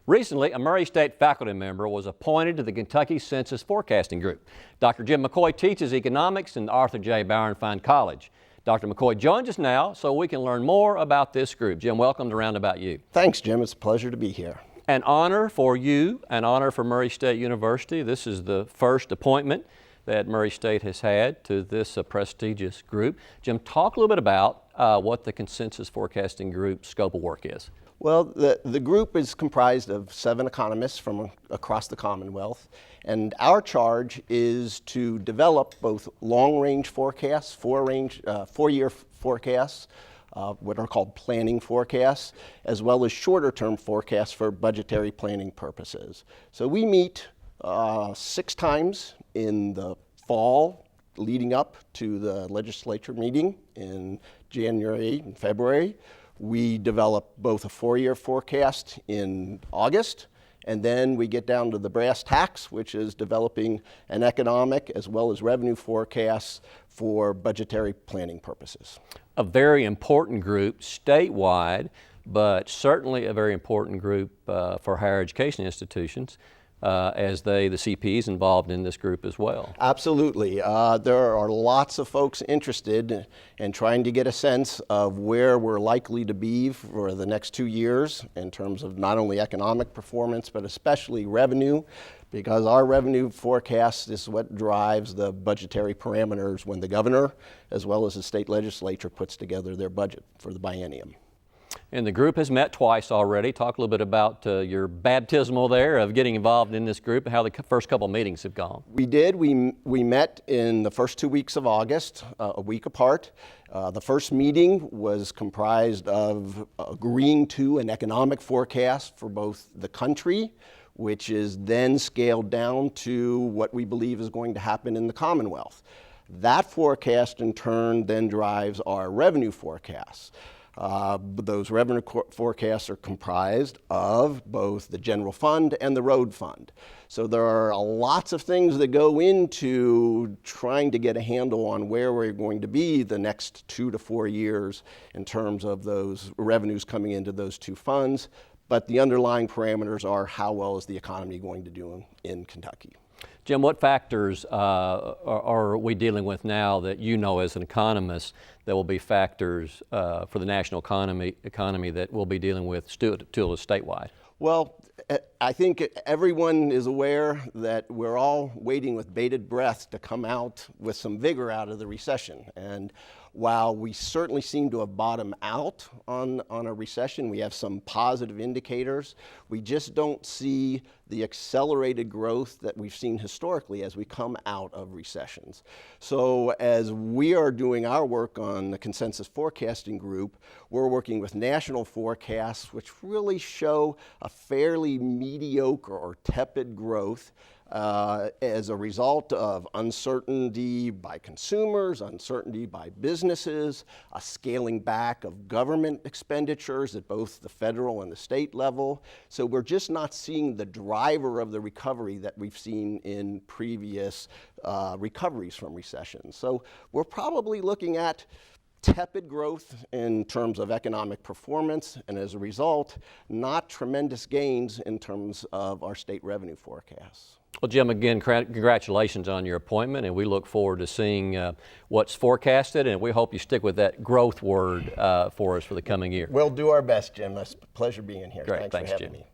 Recently, a Murray State faculty member was appointed to the Kentucky Census Forecasting Group. Dr. Jim McCoy teaches economics in Author J Bauernfeind College. Dr. McCoy joins us now so we can learn more about this group. Jim, welcome to Roundabout U. Thanks, Jim. It's a pleasure to be here. An honor for you, an honor for Murray State University. This is the first appointment that Murray State has had to this prestigious group. Jim, talk a little bit about what the Consensus Forecasting Group scope of work is. Well, the group is comprised of 7 economists from across the Commonwealth, and our charge is to develop both long-range forecasts, four-year forecasts, what are called planning forecasts, as well as shorter-term forecasts for budgetary planning purposes. So we meet 6 times in the fall leading up to the legislature meeting in January and February. We develop both a 4-year forecast in August, and then we get down to the brass tacks, which is developing an economic as well as revenue forecasts for budgetary planning purposes. A very important group statewide, but certainly a very important group for higher education institutions. As the CPs involved in this group as well. Absolutely. There are lots of folks interested in trying to get a sense of where we're likely to be for the next 2 years in terms of not only economic performance, but especially revenue, because our revenue forecast is what drives the budgetary parameters when the governor, as well as the state legislature, puts together their budget for the biennium. And the group has met twice already. Talk a little bit about your baptismal there of getting involved in this group and how the first couple meetings have gone. We did. We met in the first 2 weeks of August, a week apart. The first meeting was comprised of agreeing to an economic forecast for both the country, which is then scaled down to what we believe is going to happen in the Commonwealth. That forecast in turn then drives our revenue forecasts. Those revenue forecasts are comprised of both the general fund and the road fund. So there are lots of things that go into trying to get a handle on where we're going to be the next 2 to 4 years in terms of those revenues coming into those 2 funds. But the underlying parameters are how well is the economy going to do in Kentucky. Jim, what factors are we dealing with now that you know as an economist that will be factors for the national economy that we'll be dealing with still statewide? Well, I think everyone is aware that we're all waiting with bated breath to come out with some vigor out of the recession. And while we certainly seem to have bottomed out on a recession, we have some positive indicators. We just don't see the accelerated growth that we've seen historically as we come out of recessions. So as we are doing our work on the Consensus Forecasting Group, we're working with national forecasts which really show a fairly mediocre or tepid growth as a result of uncertainty by consumers, uncertainty by businesses, a scaling back of government expenditures at both the federal and the state level. So we're just not seeing the driver of the recovery that we've seen in previous recoveries from recessions. So we're probably looking at tepid growth in terms of economic performance, and as a result, not tremendous gains in terms of our state revenue forecasts. Well, Jim, again, congratulations on your appointment, and we look forward to seeing what's forecasted, and we hope you stick with that growth word for us for the coming year. We'll do our best, Jim. It's a pleasure being here. Great. Thanks for having Jim. me.